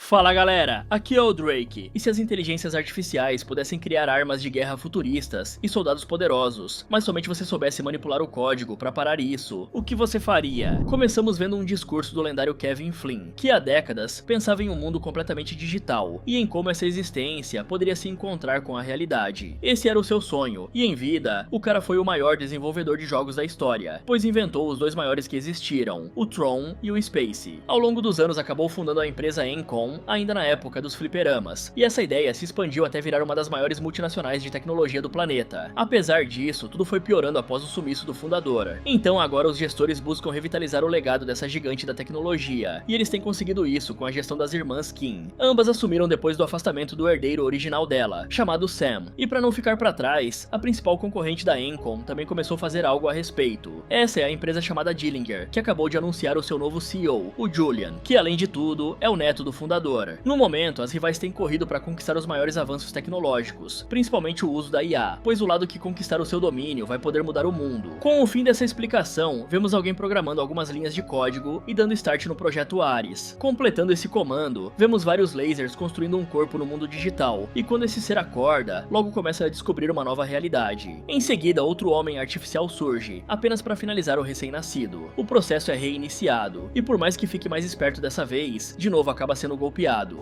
Fala galera, aqui é o Drake, e se as inteligências artificiais pudessem criar armas de guerra futuristas e soldados poderosos, mas somente você soubesse manipular o código para parar isso, o que você faria? Começamos vendo um discurso do lendário Kevin Flynn, que há décadas pensava em um mundo completamente digital, e em como essa existência poderia se encontrar com a realidade. Esse era o seu sonho, e em vida, o cara foi o maior desenvolvedor de jogos da história, pois inventou os dois maiores que existiram, o Tron e o Space. Ao longo dos anos acabou fundando a empresa Encom, ainda na época dos fliperamas, e essa ideia se expandiu até virar uma das maiores multinacionais de tecnologia do planeta. Apesar disso, tudo foi piorando após o sumiço do fundador. Então agora os gestores buscam revitalizar o legado dessa gigante da tecnologia, e eles têm conseguido isso com a gestão das irmãs Kim. Ambas assumiram depois do afastamento do herdeiro original dela, chamado Sam, e para não ficar para trás, a principal concorrente da Encom também começou a fazer algo a respeito. Essa é a empresa chamada Dillinger, que acabou de anunciar o seu novo CEO, o Julian, que além de tudo, é o neto do fundador. No momento, as rivais têm corrido para conquistar os maiores avanços tecnológicos, principalmente o uso da IA, pois o lado que conquistar o seu domínio vai poder mudar o mundo. Com o fim dessa explicação, vemos alguém programando algumas linhas de código e dando start no projeto Ares. Completando esse comando, vemos vários lasers construindo um corpo no mundo digital, e quando esse ser acorda, logo começa a descobrir uma nova realidade. Em seguida, outro homem artificial surge, apenas para finalizar o recém-nascido. O processo é reiniciado, e por mais que fique mais esperto dessa vez, de novo acaba sendo golpeado.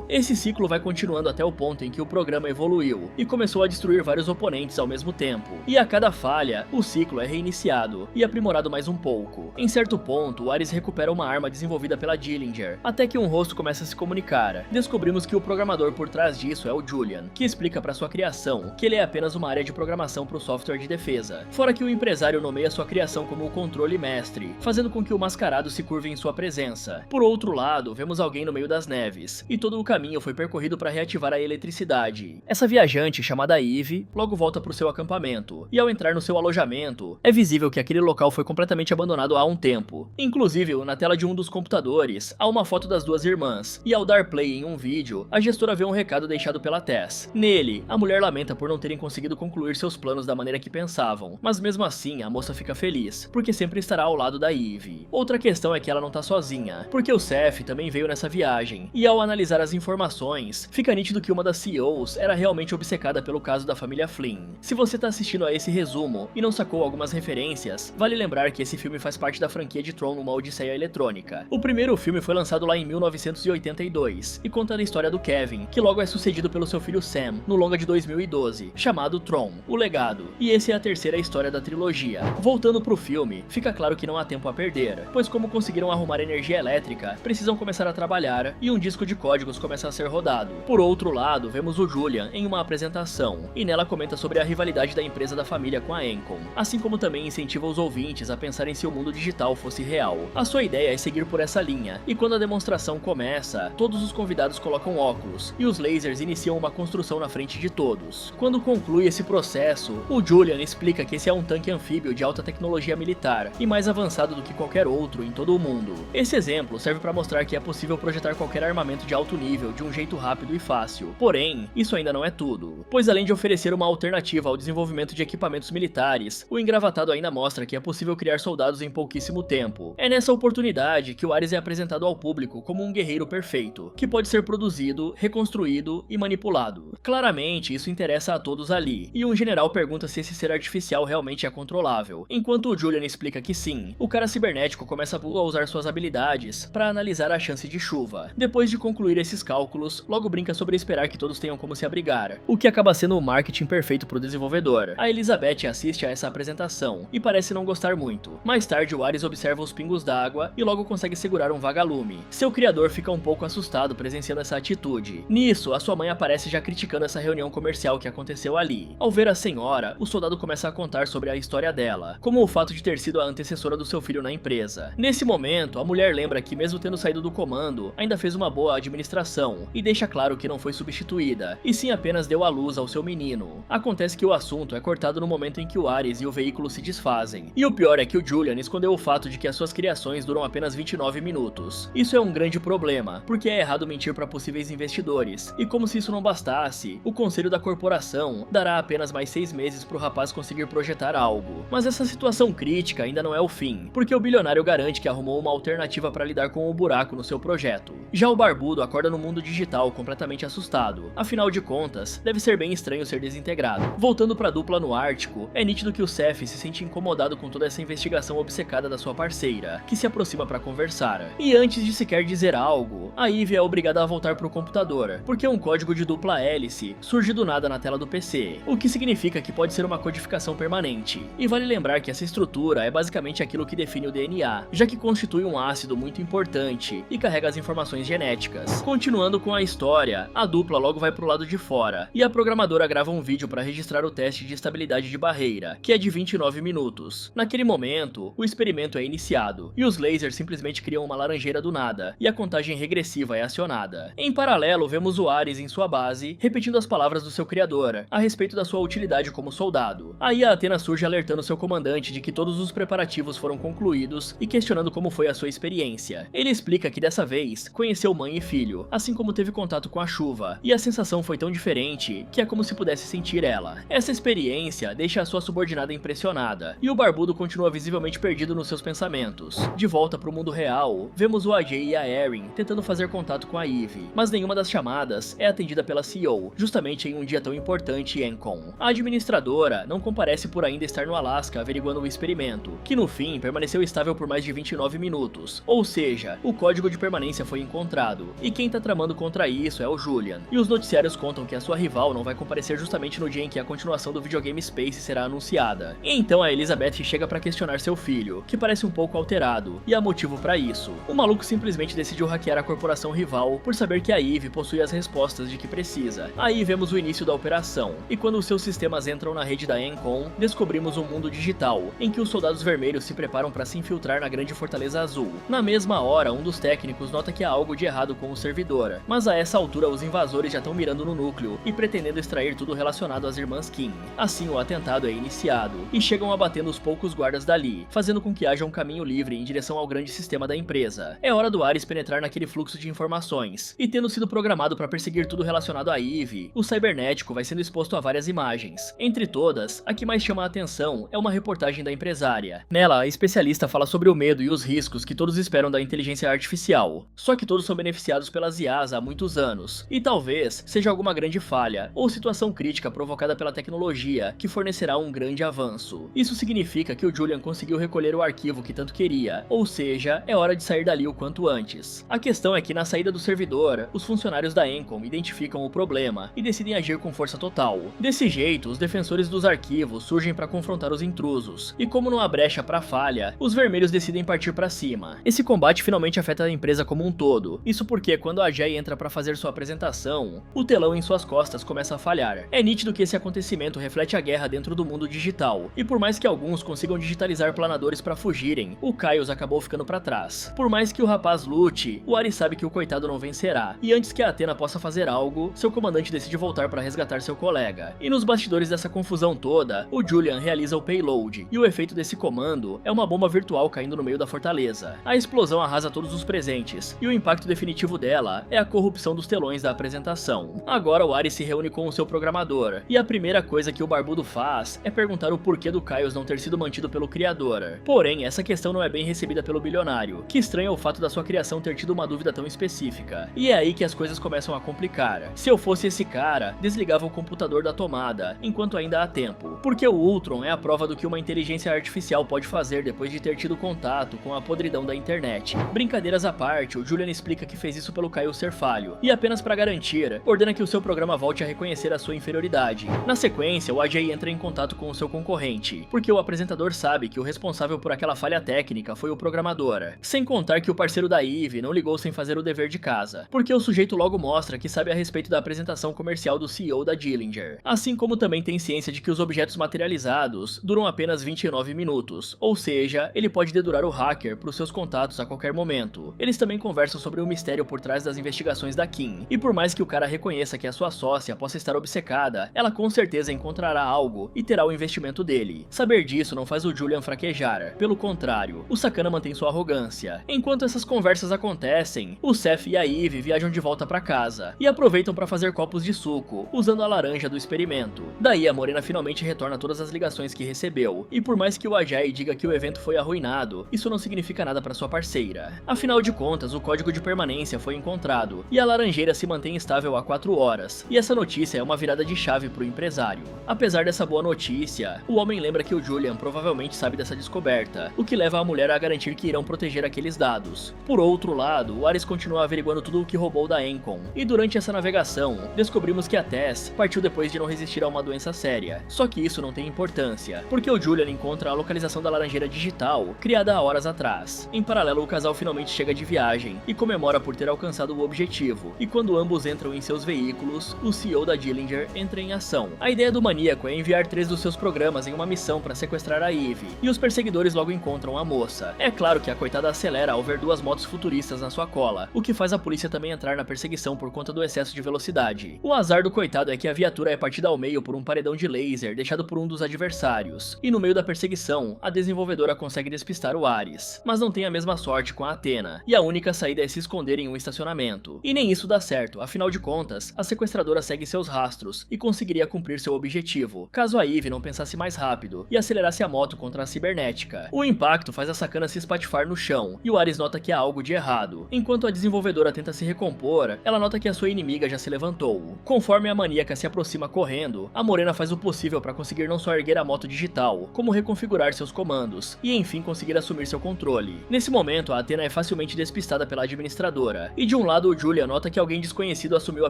Esse ciclo vai continuando até o ponto em que o programa evoluiu e começou a destruir vários oponentes ao mesmo tempo. E a cada falha, o ciclo é reiniciado e aprimorado mais um pouco. Em certo ponto, o Ares recupera uma arma desenvolvida pela Dillinger, até que um rosto começa a se comunicar. Descobrimos que o programador por trás disso é o Julian, que explica para sua criação que ele é apenas uma área de programação para o software de defesa. Fora que o empresário nomeia sua criação como o controle mestre, fazendo com que o mascarado se curve em sua presença. Por outro lado, vemos alguém no meio das neves, e todo o caminho foi percorrido para reativar a eletricidade. Essa viajante, chamada Eve, logo volta para o seu acampamento, e ao entrar no seu alojamento, é visível que aquele local foi completamente abandonado há um tempo. Inclusive, na tela de um dos computadores, há uma foto das duas irmãs, e ao dar play em um vídeo, a gestora vê um recado deixado pela Tess. Nele, a mulher lamenta por não terem conseguido concluir seus planos da maneira que pensavam, mas mesmo assim, a moça fica feliz, porque sempre estará ao lado da Eve. Outra questão é que ela não tá sozinha, porque o Seth também veio nessa viagem, e ao analisar as informações, fica nítido que uma das CEOs era realmente obcecada pelo caso da família Flynn. Se você tá assistindo a esse resumo e não sacou algumas referências, vale lembrar que esse filme faz parte da franquia de Tron, uma odisseia eletrônica. O primeiro filme foi lançado lá em 1982 e conta a história do Kevin, que logo é sucedido pelo seu filho Sam, no longa de 2012, chamado Tron, o Legado, e essa é a terceira história da trilogia. Voltando pro filme, fica claro que não há tempo a perder, pois como conseguiram arrumar energia elétrica, precisam começar a trabalhar e um disco de códigos começa a ser rodado. Por outro lado, vemos o Julian em uma apresentação, e nela comenta sobre a rivalidade da empresa da família com a Encom, assim como também incentiva os ouvintes a pensarem se o mundo digital fosse real. A sua ideia é seguir por essa linha, e quando a demonstração começa, todos os convidados colocam óculos, e os lasers iniciam uma construção na frente de todos. Quando conclui esse processo, o Julian explica que esse é um tanque anfíbio de alta tecnologia militar, e mais avançado do que qualquer outro em todo o mundo. Esse exemplo serve para mostrar que é possível projetar qualquer armamento de alto nível de um jeito rápido e fácil. Porém, isso ainda não é tudo, pois além de oferecer uma alternativa ao desenvolvimento de equipamentos militares, o engravatado ainda mostra que é possível criar soldados em pouquíssimo tempo. É nessa oportunidade que o Ares é apresentado ao público como um guerreiro perfeito, que pode ser produzido, reconstruído e manipulado. Claramente, isso interessa a todos ali, e um general pergunta se esse ser artificial realmente é controlável. Enquanto o Julian explica que sim, o cara cibernético começa a usar suas habilidades para analisar a chance de chuva. Depois de concluir esses cálculos, logo brinca sobre esperar que todos tenham como se abrigar, o que acaba sendo o marketing perfeito pro desenvolvedor. A Elizabeth assiste a essa apresentação e parece não gostar muito. Mais tarde, o Ares observa os pingos d'água e logo consegue segurar um vagalume. Seu criador fica um pouco assustado presenciando essa atitude. Nisso, a sua mãe aparece já criticando essa reunião comercial que aconteceu ali. Ao ver a senhora, o soldado começa a contar sobre a história dela, como o fato de ter sido a antecessora do seu filho na empresa. Nesse momento, a mulher lembra que mesmo tendo saído do comando, ainda fez uma boa administração, e deixa claro que não foi substituída, e sim apenas deu à luz ao seu menino. Acontece que o assunto é cortado no momento em que o Ares e o veículo se desfazem, e o pior é que o Julian escondeu o fato de que as suas criações duram apenas 29 minutos. Isso é um grande problema, porque é errado mentir para possíveis investidores, e como se isso não bastasse, o conselho da corporação dará apenas mais 6 meses pro rapaz conseguir projetar algo. Mas essa situação crítica ainda não é o fim, porque o bilionário garante que arrumou uma alternativa para lidar com o buraco no seu projeto. Já o barbudo barbudo acorda no mundo digital completamente assustado. Afinal de contas, deve ser bem estranho ser desintegrado. Voltando pra dupla no Ártico, é nítido que o Seth se sente incomodado com toda essa investigação obcecada da sua parceira, que se aproxima pra conversar. E antes de sequer dizer algo, a Eve é obrigada a voltar pro computador, porque um código de dupla hélice surge do nada na tela do PC, o que significa que pode ser uma codificação permanente. E vale lembrar que essa estrutura é basicamente aquilo que define o DNA, já que constitui um ácido muito importante e carrega as informações genéticas. Continuando com a história, a dupla logo vai pro lado de fora, e a programadora grava um vídeo para registrar o teste de estabilidade de barreira, que é de 29 minutos. Naquele momento, o experimento é iniciado, e os lasers simplesmente criam uma laranjeira do nada, e a contagem regressiva é acionada. Em paralelo, vemos o Ares em sua base, repetindo as palavras do seu criador, a respeito da sua utilidade como soldado. Aí a Athena surge alertando seu comandante de que todos os preparativos foram concluídos e questionando como foi a sua experiência. Ele explica que dessa vez, conheceu mãe e filho, assim como teve contato com a chuva, e a sensação foi tão diferente que é como se pudesse sentir ela. Essa experiência deixa a sua subordinada impressionada, e o barbudo continua visivelmente perdido nos seus pensamentos. De volta pro mundo real, vemos o AJ e a Erin tentando fazer contato com a Eve, mas nenhuma das chamadas é atendida pela CEO, justamente em um dia tão importante em Encon. A administradora não comparece por ainda estar no Alasca averiguando o experimento, que no fim permaneceu estável por mais de 29 minutos, ou seja, o código de permanência foi encontrado, e quem tá tramando contra isso é o Julian, e os noticiários contam que a sua rival não vai comparecer justamente no dia em que a continuação do videogame Space será anunciada. E então a Elizabeth chega pra questionar seu filho, que parece um pouco alterado, e há motivo pra isso. O maluco simplesmente decidiu hackear a corporação rival por saber que a Eve possui as respostas de que precisa. Aí vemos o início da operação, e quando os seus sistemas entram na rede da Encon, descobrimos um mundo digital, em que os soldados vermelhos se preparam para se infiltrar na grande fortaleza azul. Na mesma hora, um dos técnicos nota que há algo de errado com o servidor, mas a essa altura os invasores já estão mirando no núcleo e pretendendo extrair tudo relacionado às irmãs Kim. Assim o atentado é iniciado, e chegam abatendo os poucos guardas dali, fazendo com que haja um caminho livre em direção ao grande sistema da empresa. É hora do Ares penetrar naquele fluxo de informações, e tendo sido programado para perseguir tudo relacionado a Eve, o cibernético vai sendo exposto a várias imagens. Entre todas, a que mais chama a atenção é uma reportagem da empresária. Nela, a especialista fala sobre o medo e os riscos que todos esperam da inteligência artificial, só que todos são beneficiados pelas IAs há muitos anos, e talvez seja alguma grande falha ou situação crítica provocada pela tecnologia que fornecerá um grande avanço. Isso significa que o Julian conseguiu recolher o arquivo que tanto queria, ou seja, é hora de sair dali o quanto antes. A questão é que na saída do servidor, os funcionários da Encom identificam o problema e decidem agir com força total. Desse jeito, os defensores dos arquivos surgem para confrontar os intrusos, e como não há brecha para falha, os vermelhos decidem partir para cima. Esse combate finalmente afeta a empresa como um todo, isso porque quando a Jay entra para fazer sua apresentação, o telão em suas costas começa a falhar. É nítido que esse acontecimento reflete a guerra dentro do mundo digital, e por mais que alguns consigam digitalizar planadores para fugirem, o Caius acabou ficando para trás. Por mais que o rapaz lute, o Ares sabe que o coitado não vencerá, e antes que a Athena possa fazer algo, seu comandante decide voltar para resgatar seu colega. E nos bastidores dessa confusão toda, o Julian realiza o payload, e o efeito desse comando é uma bomba virtual caindo no meio da fortaleza. A explosão arrasa todos os presentes, e o impacto definitivo dela é a corrupção dos telões da apresentação. Agora o Ares se reúne com o seu programador, e a primeira coisa que o barbudo faz é perguntar o porquê do Caius não ter sido mantido pelo criador. Porém, essa questão não é bem recebida pelo bilionário, que estranha o fato da sua criação ter tido uma dúvida tão específica. E é aí que as coisas começam a complicar. Se eu fosse esse cara, desligava o computador da tomada, enquanto ainda há tempo, porque o Ultron é a prova do que uma inteligência artificial pode fazer depois de ter tido contato com a podridão da internet. Brincadeiras à parte, o Julian explica que fez isso pelo Caius ser falho, e apenas para garantir, ordena que o seu programa volte a reconhecer a sua inferioridade. Na sequência, o AJ entra em contato com o seu concorrente, porque o apresentador sabe que o responsável por aquela falha técnica foi o programador. Sem contar que o parceiro da Eve não ligou sem fazer o dever de casa, porque o sujeito logo mostra que sabe a respeito da apresentação comercial do CEO da Dillinger, assim como também tem ciência de que os objetos materializados duram apenas 29 minutos, ou seja, ele pode dedurar o hacker para os seus contatos a qualquer momento. Eles também conversam sobre o mistério por trás das investigações da Kim, e por mais que o cara reconheça que a sua sócia possa estar obcecada, ela com certeza encontrará algo e terá o investimento dele. Saber disso não faz o Julian fraquejar, pelo contrário, o sacana mantém sua arrogância. Enquanto essas conversas acontecem, o Seth e a Eve viajam de volta para casa, e aproveitam para fazer copos de suco, usando a laranja do experimento. Daí a Morena finalmente retorna todas as ligações que recebeu, e por mais que o Ajay diga que o evento foi arruinado, isso não significa nada para sua parceira. Afinal de contas, o código de permanência foi encontrado, e a laranjeira se mantém estável há 4 horas, e essa notícia é uma virada de chave pro empresário. Apesar dessa boa notícia, o homem lembra que o Julian provavelmente sabe dessa descoberta, o que leva a mulher a garantir que irão proteger aqueles dados. Por outro lado, o Ares continua averiguando tudo o que roubou da Encom, e durante essa navegação, descobrimos que a Tess partiu depois de não resistir a uma doença séria. Só que isso não tem importância, porque o Julian encontra a localização da laranjeira digital, criada há horas atrás. Em paralelo, o casal finalmente chega de viagem, e comemora por ter alcançado o objetivo, e quando ambos entram em seus veículos, o CEO da Dillinger entra em ação. A ideia do maníaco é enviar 3 dos seus programas em uma missão para sequestrar a Eve, e os perseguidores logo encontram a moça. É claro que a coitada acelera ao ver 2 motos futuristas na sua cola, o que faz a polícia também entrar na perseguição por conta do excesso de velocidade. O azar do coitado é que a viatura é partida ao meio por um paredão de laser deixado por um dos adversários, e no meio da perseguição, a desenvolvedora consegue despistar o Ares, mas não tem a mesma sorte com a Athena, e a única saída é se esconder em um estacionamento. E nem isso dá certo, afinal de contas, a sequestradora segue seus rastros e conseguiria cumprir seu objetivo, caso a Eve não pensasse mais rápido e acelerasse a moto contra a cibernética. O impacto faz a sacana se espatifar no chão, e o Ares nota que há algo de errado. Enquanto a desenvolvedora tenta se recompor, ela nota que a sua inimiga já se levantou. Conforme a maníaca se aproxima correndo, a Morena faz o possível para conseguir não só erguer a moto digital, como reconfigurar seus comandos, e enfim conseguir assumir seu controle. Nesse momento, a Athena é facilmente despistada pela administradora, e de um lado o Julian nota que alguém desconhecido assumiu a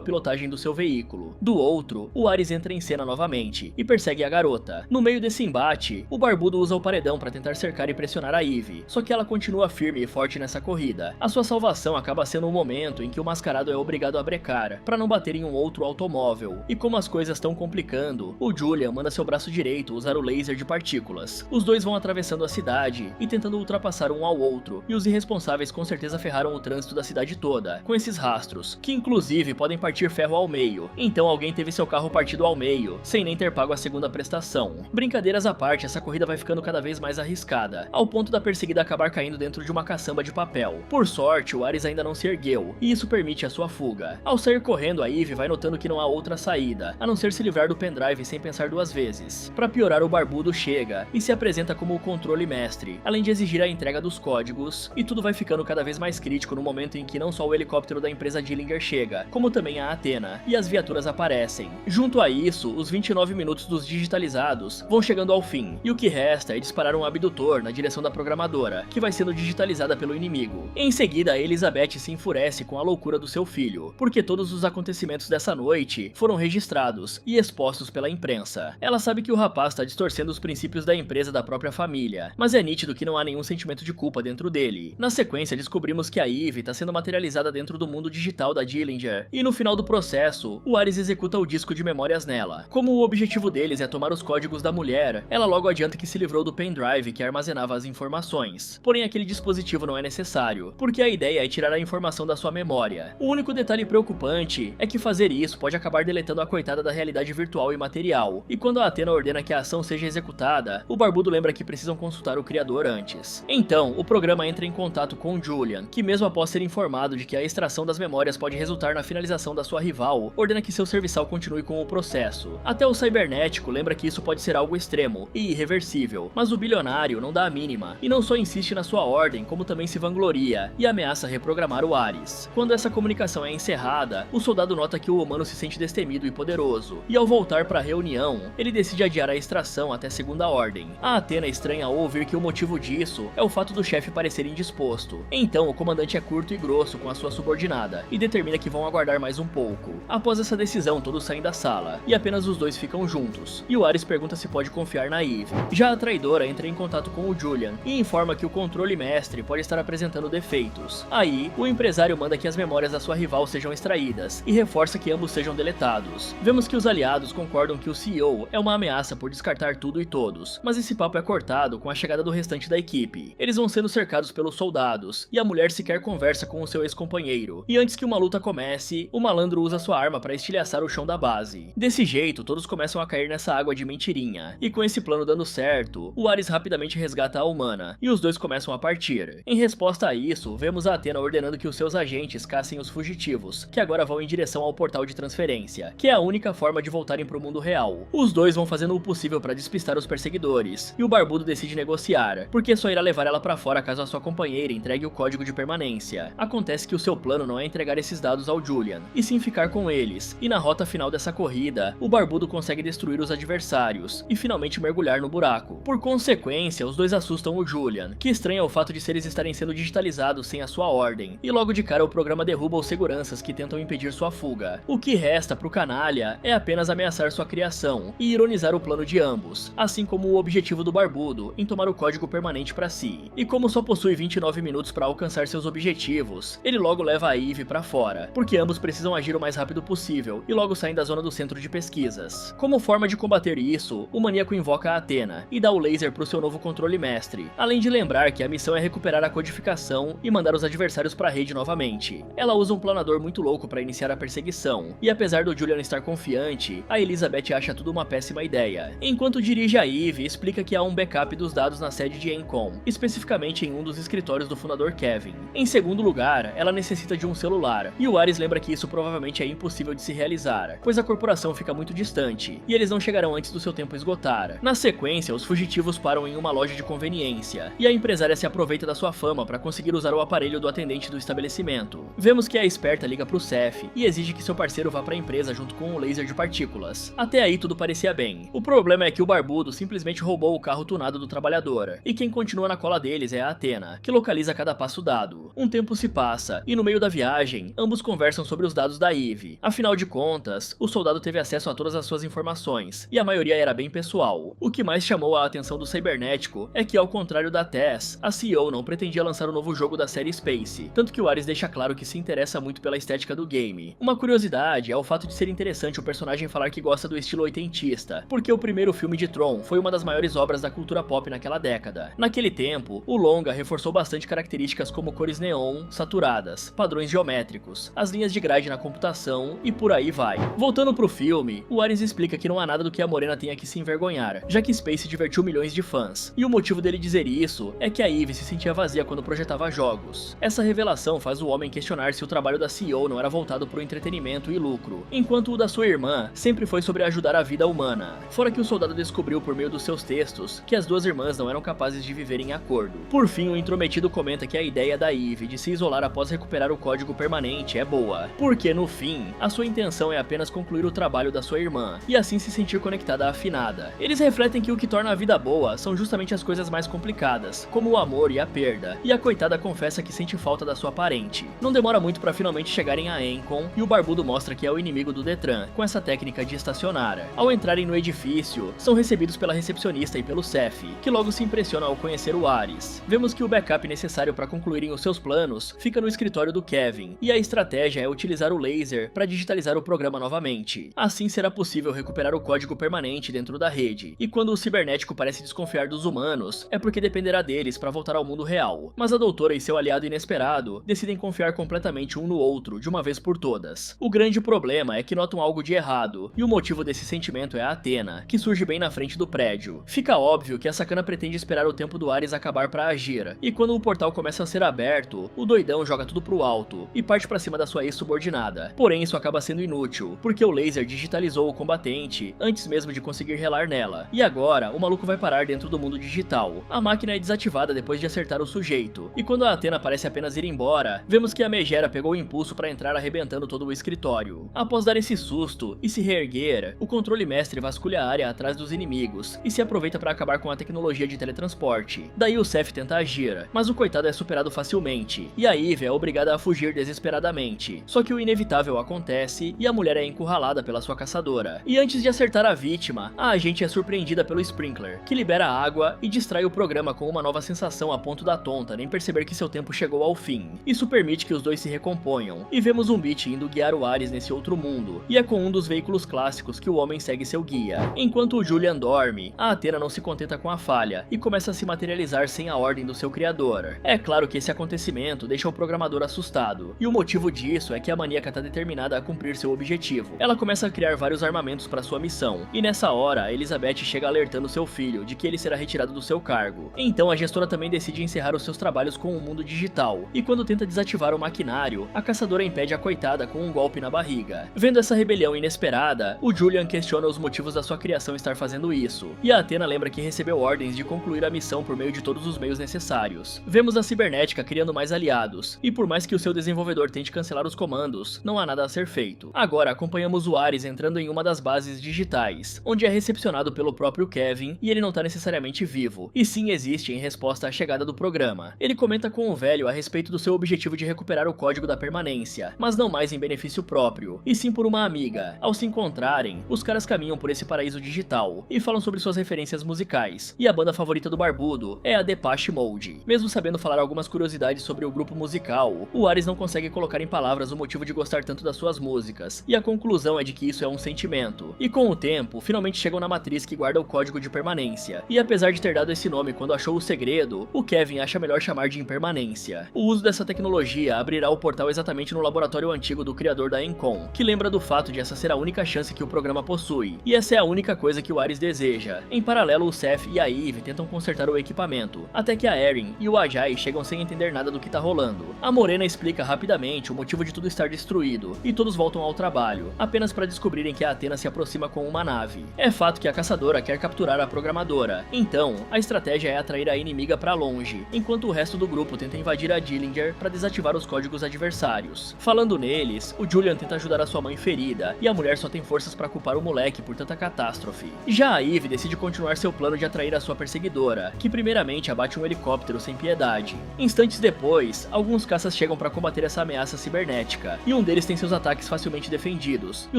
pilotagem do seu veículo. Do outro, o Ares entra em cena novamente, e persegue a garota. No meio desse embate, o barbudo usa o paredão para tentar cercar e pressionar a Eve, só que ela continua firme e forte nessa corrida. A sua salvação acaba sendo um momento em que o mascarado é obrigado a brecar, para não bater em um outro automóvel, e como as coisas estão complicando, o Julian manda seu braço direito usar o laser de partículas. Os dois vão atravessando a cidade e tentando ultrapassar um ao outro, e os irresponsáveis com certeza ferraram o trânsito da cidade toda, com esses rastros, que inclusive podem partir ferro ao meio, então alguém teve seu carro partido ao meio, sem nem ter pago a segunda prestação. Brincadeiras à parte, essa corrida vai ficando cada vez mais arriscada, ao ponto da perseguida acabar caindo dentro de uma caçamba de papel. Por sorte, o Ares ainda não se ergueu, e isso permite a sua fuga. Ao sair correndo, a Eve vai notando que não há outra saída, a não ser se livrar do pendrive sem pensar 2 vezes. Pra piorar, o barbudo chega e se apresenta como o controle mestre, além de exigir a entrega dos códigos, e tudo vai ficando cada vez mais crítico no momento em que não só o helicóptero da empresa Dillinger chega, como também a Athena, e as viaturas aparecem. Junto a isso, os 29 minutos dos digitalizados vão chegando ao fim, e o que resta é disparar um abdutor na direção da programadora, que vai sendo digitalizada pelo inimigo. Em seguida, Elizabeth se enfurece com a loucura do seu filho, porque todos os acontecimentos dessa noite foram registrados e expostos pela imprensa. Ela sabe que o rapaz está distorcendo os princípios da empresa da própria família, mas é nítido que não há nenhum sentimento de culpa dentro dele. Na sequência, descobrimos que a Eve está sendo materializada dentro do mundo digital da Dillinger, e no final do processo, o Ares executa o disco de memórias nela. Como o objetivo deles é tomar os códigos da mulher, ela logo adianta que se livrou do pendrive que armazenava as informações. Porém, aquele dispositivo não é necessário, porque a ideia é tirar a informação da sua memória. O único detalhe preocupante é que fazer isso pode acabar deletando a coitada da realidade virtual e material, e quando a Athena ordena que a ação seja executada, o barbudo lembra que precisam consultar o criador antes. Então, o programa entra em contato com Julian, que mesmo após ser informado de que a extração das memórias pode resultar na finalização da sua rival, ordena que seu serviçal continue com o processo. Até o cibernético lembra que isso pode ser algo extremo e irreversível, mas o bilionário não dá a mínima, e não só insiste na sua ordem, como também se vangloria, e ameaça reprogramar o Ares. Quando essa comunicação é encerrada, o soldado nota que o humano se sente destemido e poderoso, e ao voltar para a reunião, ele decide adiar a extração até segunda ordem. A Athena estranha ao ouvir que o motivo disso é o fato do chefe parecer indisposto. Então o comandante é curto e grosso com a sua subordinada, e determina que vão aguardar mais um pouco. Após essa decisão, todos saem da sala, e apenas os dois ficam juntos, e o Ares pergunta se pode confiar na Eve. Já a traidora entra em contato com o Julian, e informa que o controle mestre pode estar apresentando defeitos. Aí, o empresário manda que as memórias da sua rival sejam extraídas, e reforça que ambos sejam deletados. Vemos que os aliados concordam que o CEO é uma ameaça por descartar tudo e todos, mas esse papo é cortado com a chegada do restante da equipe. Eles vão sendo cercados pelos soldados, e a mulher sequer conversa com o seu ex-companheiro, e antes que uma luta comece, o malandro usa sua arma para estilhaçar o chão da base. Desse jeito, todos começam a cair nessa água de mentirinha, e com esse plano dando certo, o Ares rapidamente resgata a humana, e os dois começam a partir. Em resposta a isso, vemos a Athena ordenando que os seus agentes caçem os fugitivos, que agora vão em direção ao portal de transferência, que é a única forma de voltarem para o mundo real. Os dois vão fazendo o possível para despistar os perseguidores, e o barbudo decide negociar, porque só irá levar ela para fora caso a sua companheira entregue o código de permanência. Acontece parece que o seu plano não é entregar esses dados ao Julian, e sim ficar com eles, e na rota final dessa corrida, o barbudo consegue destruir os adversários, e finalmente mergulhar no buraco. Por consequência, os dois assustam o Julian, que estranha o fato de seres estarem sendo digitalizados sem a sua ordem, e logo de cara o programa derruba os seguranças que tentam impedir sua fuga. O que resta pro canalha é apenas ameaçar sua criação, e ironizar o plano de ambos, assim como o objetivo do barbudo em tomar o código permanente para si. E como só possui 29 minutos para alcançar seus objetivos, ele logo leva a Eve para fora, porque ambos precisam agir o mais rápido possível e logo saem da zona do centro de pesquisas. Como forma de combater isso, o maníaco invoca a Athena e dá o laser pro seu novo controle mestre, além de lembrar que a missão é recuperar a codificação e mandar os adversários para a rede novamente. Ela usa um planador muito louco para iniciar a perseguição, e apesar do Julian estar confiante, a Elizabeth acha tudo uma péssima ideia. Enquanto dirige a Eve, explica que há um backup dos dados na sede de Encom, especificamente em um dos escritórios do fundador Kevin. Em segundo lugar, ela necessita de um celular, e o Ares lembra que isso provavelmente é impossível de se realizar, pois a corporação fica muito distante, e eles não chegarão antes do seu tempo esgotar. Na sequência, os fugitivos param em uma loja de conveniência, e a empresária se aproveita da sua fama para conseguir usar o aparelho do atendente do estabelecimento. Vemos que a esperta liga pro Seth e exige que seu parceiro vá para a empresa junto com um laser de partículas. Até aí tudo parecia bem. O problema é que o barbudo simplesmente roubou o carro tunado do trabalhador, e quem continua na cola deles é a Athena, que localiza cada passo dado. Um tempo se passa, e no meio da viagem, ambos conversam sobre os dados da Eve. Afinal de contas, o soldado teve acesso a todas as suas informações, e a maioria era bem pessoal. O que mais chamou a atenção do cibernético é que, ao contrário da Tess, a CEO não pretendia lançar um novo jogo da série Space, tanto que o Ares deixa claro que se interessa muito pela estética do game. Uma curiosidade é o fato de ser interessante o personagem falar que gosta do estilo oitentista, porque o primeiro filme de Tron foi uma das maiores obras da cultura pop naquela década. Naquele tempo, o longa reforçou bastante características como cores neon, saturadas, padrões geométricos, as linhas de grade na computação e por aí vai. Voltando pro filme, o Ares explica que não há nada do que a morena tenha que se envergonhar, já que Space divertiu milhões de fãs, e o motivo dele dizer isso é que a Eve se sentia vazia quando projetava jogos. Essa revelação faz o homem questionar se o trabalho da CEO não era voltado pro entretenimento e lucro, enquanto o da sua irmã sempre foi sobre ajudar a vida humana. Fora que o soldado descobriu por meio dos seus textos que as duas irmãs não eram capazes de viver em acordo. Por fim, o intrometido comenta que a ideia da Eve de se isolar após recuperar o código permanente é boa, porque no fim, a sua intenção é apenas concluir o trabalho da sua irmã, e assim se sentir conectada à afinada. Eles refletem que o que torna a vida boa são justamente as coisas mais complicadas, como o amor e a perda, e a coitada confessa que sente falta da sua parente. Não demora muito para finalmente chegarem a Encom, e o barbudo mostra que é o inimigo do Detran, com essa técnica de estacionar. Ao entrarem no edifício, são recebidos pela recepcionista e pelo Seth, que logo se impressiona ao conhecer o Ares. Vemos que o backup necessário para concluírem os seus planos fica no escritório do Kevin, e a estratégia é utilizar o laser para digitalizar o programa novamente. Assim será possível recuperar o código permanente dentro da rede, e quando o cibernético parece desconfiar dos humanos, é porque dependerá deles para voltar ao mundo real. Mas a doutora e seu aliado inesperado decidem confiar completamente um no outro de uma vez por todas. O grande problema é que notam algo de errado, e o motivo desse sentimento é a Athena, que surge bem na frente do prédio. Fica óbvio que a sacana pretende esperar o tempo do Ares acabar para agir, e quando o portal começa a ser aberto, o doidão joga tudo pro alto e parte para cima da sua ex-subordinada. Porém, isso acaba sendo inútil, porque o laser digitalizou o combatente antes mesmo de conseguir relar nela, e agora o maluco vai parar dentro do mundo digital. A máquina é desativada depois de acertar o sujeito, e quando a Athena parece apenas ir embora, vemos que a megera pegou o impulso para entrar arrebentando todo o escritório. Após dar esse susto e se reerguer, o controle mestre vasculha a área atrás dos inimigos e se aproveita para acabar com a tecnologia de teletransporte. Daí o Seth tenta agir, mas o coitado é superado facilmente, e a Eve é obrigada a fugir desesperadamente. Só que o inevitável acontece e a mulher é encurralada pela sua caçadora. E antes de acertar a vítima, a agente é surpreendida pelo Sprinkler, que libera água e distrai o programa com uma nova sensação a ponto da tonta nem perceber que seu tempo chegou ao fim. Isso permite que os dois se recomponham, e vemos um Beat indo guiar o Ares nesse outro mundo, e é com um dos veículos clássicos que o homem segue seu guia. Enquanto o Julian dorme, a Athena não se contenta com a falha, e começa a se materializar sem a ordem do seu criador. É claro que esse acontecimento deixa o programador assustado, e o motivo disso é que a maníaca está determinada a cumprir seu objetivo. Ela começa a criar vários armamentos para sua missão, e nessa hora, Elizabeth chega alertando seu filho de que ele será retirado do seu cargo. Então a gestora também decide encerrar os seus trabalhos com o mundo digital, e quando tenta desativar o maquinário, a caçadora impede a coitada com um golpe na barriga. Vendo essa rebelião inesperada, o Julian questiona os motivos da sua criação estar fazendo isso, e a Athena lembra que recebeu ordens de concluir a missão por meio de todos os meios necessários. Vemos a cibernética criando mais aliados, e por mais que o seu desenvolvedor tente cancelar os comandos, não há nada a ser feito. Agora acompanhamos o Ares entrando em uma das bases digitais, onde é recepcionado pelo próprio Kevin e ele não tá necessariamente vivo, e sim existe em resposta à chegada do programa. Ele comenta com o velho a respeito do seu objetivo de recuperar o código da permanência, mas não mais em benefício próprio, e sim por uma amiga. Ao se encontrarem, os caras caminham por esse paraíso digital e falam sobre suas referências musicais, e a banda favorita do Barbudo é a Depeche Mode. Mesmo sabendo falar algumas curiosidades sobre o grupo musical, o Ares não consegue colocar em palavras o motivo de gostar tanto das suas músicas, e a conclusão é de que isso é um sentimento. E com o tempo, finalmente chegam na matriz que guarda o código de permanência, e apesar de ter dado esse nome quando achou o segredo, o Kevin acha melhor chamar de impermanência. O uso dessa tecnologia abrirá o portal exatamente no laboratório antigo do criador da Encom, que lembra do fato de essa ser a única chance que o programa possui, e essa é a única coisa que o Ares deseja. Em paralelo, o Seth e a Eve tentam consertar o equipamento, até que a Erin e o Ajay chegam sem entender nada do que tá rolando. A Morena explica rapidamente o motivo de tudo estar destruído, e todos voltam ao trabalho, apenas para descobrirem que a Athena se aproxima com uma nave. É fato que a caçadora quer capturar a programadora, então a estratégia é atrair a inimiga para longe, enquanto o resto do grupo tenta invadir a Dillinger para desativar os códigos adversários. Falando neles, o Julian tenta ajudar a sua mãe ferida, e a mulher só tem forças para culpar o moleque por tanta catástrofe. Já a Eve decide continuar seu plano de atrair a sua perseguidora, que primeiramente abate um helicóptero sem piedade. Instantes depois, alguns caças chegam para combater essa ameaça cibernética, e um deles tem seus ataques facilmente defendidos, e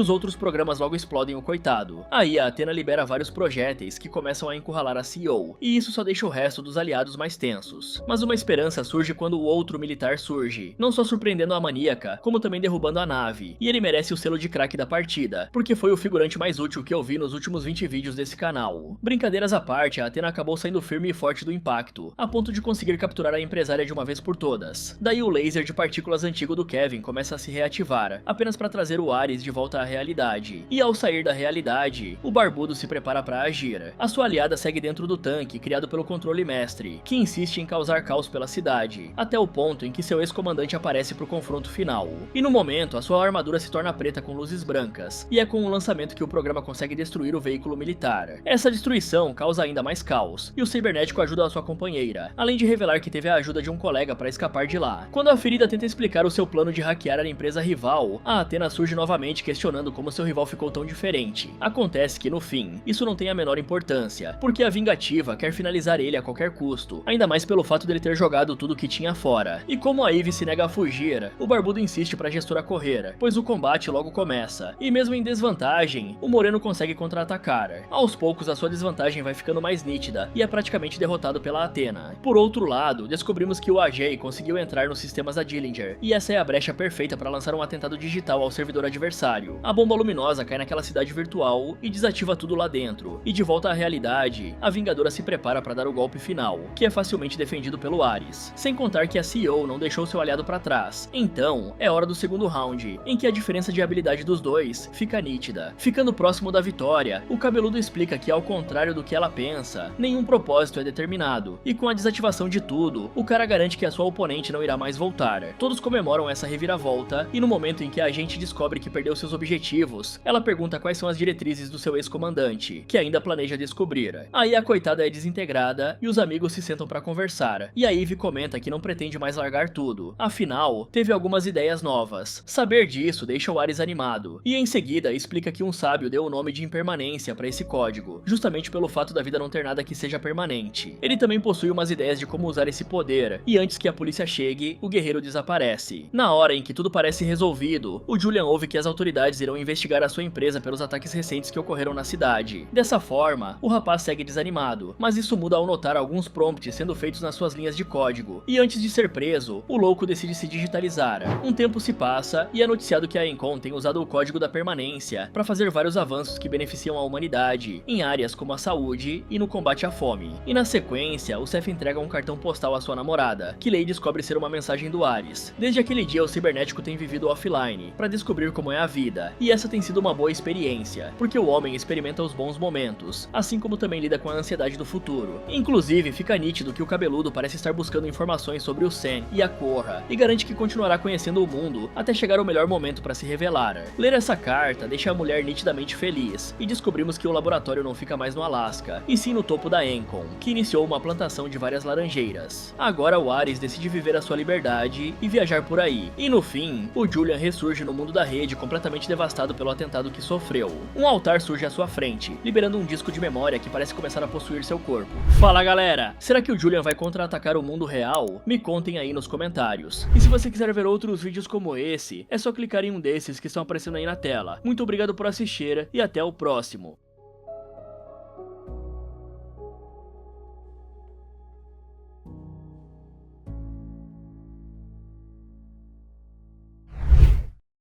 os outros programas logo explodem o coitado. Aí a Athena libera vários projéteis que começam a encurralar a CEO, e isso só deixa o resto dos aliados mais tensos. Mas uma esperança surge quando o outro militar surge, não só surpreendendo a maníaca, como também derrubando a nave, e ele merece o selo de craque da partida, porque foi o figurante mais útil que eu vi nos últimos 20 vídeos desse canal. Brincadeiras à parte, a Athena acabou saindo firme e forte do impacto, a ponto de conseguir capturar a empresária de uma vez por todas. Daí o laser de partículas antigo do Kevin começa a se reativar, apenas para trazer o Ares de volta à realidade. E ao sair da realidade, o Barbudo se prepara para agir. A sua aliada segue dentro do tanque criado pelo controle mestre, que insiste em causar caos pela cidade, até o ponto em que seu ex-comandante aparece pro confronto final. E no momento, a sua armadura se torna preta com luzes brancas, e é com o lançamento que o programa consegue destruir o veículo militar. Essa destruição causa ainda mais caos, e o cibernético ajuda a sua companheira, além de revelar que teve a ajuda de um colega para escapar de lá. Quando a ferida tenta explicar o seu plano de hackear a empresa rival, a Athena surge novamente questionando como seu rival ficou tão diferente. Acontece que no fim, isso não tem a menor importância, porque a vingativa quer finalizar ele a qualquer custo, ainda mais pelo fato dele ter jogado tudo que tinha fora. E como a Eve se nega a fugir, o Barbudo insiste para a gestora correr, pois o combate logo começa, e mesmo em desvantagem, o Moreno consegue contra-atacar. Aos poucos a sua desvantagem vai ficando mais nítida, e é praticamente derrotado pela Athena. Por outro lado, descobrimos que o Ajay conseguiu entrar nos sistemas da Dillinger, e essa é a brecha perfeita para lançar um atentado digital ao servidor adversário. A bomba luminosa cai naquela cidade virtual e desativa tudo lá dentro, e de volta à realidade, a Vingadora se prepara para dar o golpe final, que é facilmente defendido pelo Ares. Sem contar que a CEO não deixou seu aliado para trás. Então, é hora do segundo round, em que a diferença de habilidade dos dois fica nítida. Ficando próximo da vitória, o cabeludo explica que ao contrário do que ela pensa, nenhum propósito é determinado, e com a desativação de tudo, o cara garante que a sua oponente não irá mais voltar. Todos comemoram essa reviravolta, e no momento em que a gente descobre que perdeu seus objetivos, ela pergunta quais são as diretrizes do seu ex-comandante, que ainda planeja descobrir. Aí a coitada é desintegrada, e os amigos se sentam para conversar, e a Eve comenta que não pretende mais largar tudo, afinal, teve algumas ideias novas. Saber disso deixa o Ares animado, e em seguida explica que um sábio deu o nome de impermanência para esse código, justamente pelo fato da vida não ter nada que seja permanente. Ele também possui umas ideias de como usar esse poder, e antes que a polícia chegue, o guerreiro desaparece. Na hora em que tudo parece resolvido, o Julian ouve que as autoridades irão investigar a sua empresa pelos ataques recentes que ocorreram na cidade. Dessa forma, o rapaz segue desanimado, mas isso muda ao notar alguns prompts sendo feitos nas suas linhas de código, e antes de ser preso, o louco decide se digitalizar. Um tempo se passa, e é noticiado que a Encom tem usado o código da permanência para fazer vários avanços que beneficiam a humanidade, em áreas como a saúde e no combate à fome. E na sequência, o Seth entrega um cartão postal à sua namorada, que Lei descobre ser uma mensagem do Ares. Desde aquele dia, o cibernético tem vivido offline, para descobrir como é a vida, e essa tem sido uma boa experiência, porque o homem experimenta os bons momentos, assim como também lida com a ansiedade do futuro. Inclusive, fica nítido que o cabeludo parece estar buscando informações sobre o Sen e a Korra, e garante que continuará conhecendo o mundo até chegar o melhor momento para se revelar. Ler essa carta deixa a mulher nitidamente feliz, e descobrimos que o laboratório não fica mais no Alasca, e sim no topo da Encom, que iniciou uma plantação de várias laranjeiras. Agora o Ares decide viver a sua liberdade verdade e viajar por aí. E no fim, o Julian ressurge no mundo da rede completamente devastado pelo atentado que sofreu. Um altar surge à sua frente, liberando um disco de memória que parece começar a possuir seu corpo. Fala galera, será que o Julian vai contra-atacar o mundo real? Me contem aí nos comentários. E se você quiser ver outros vídeos como esse, é só clicar em um desses que estão aparecendo aí na tela. Muito obrigado por assistir e até o próximo.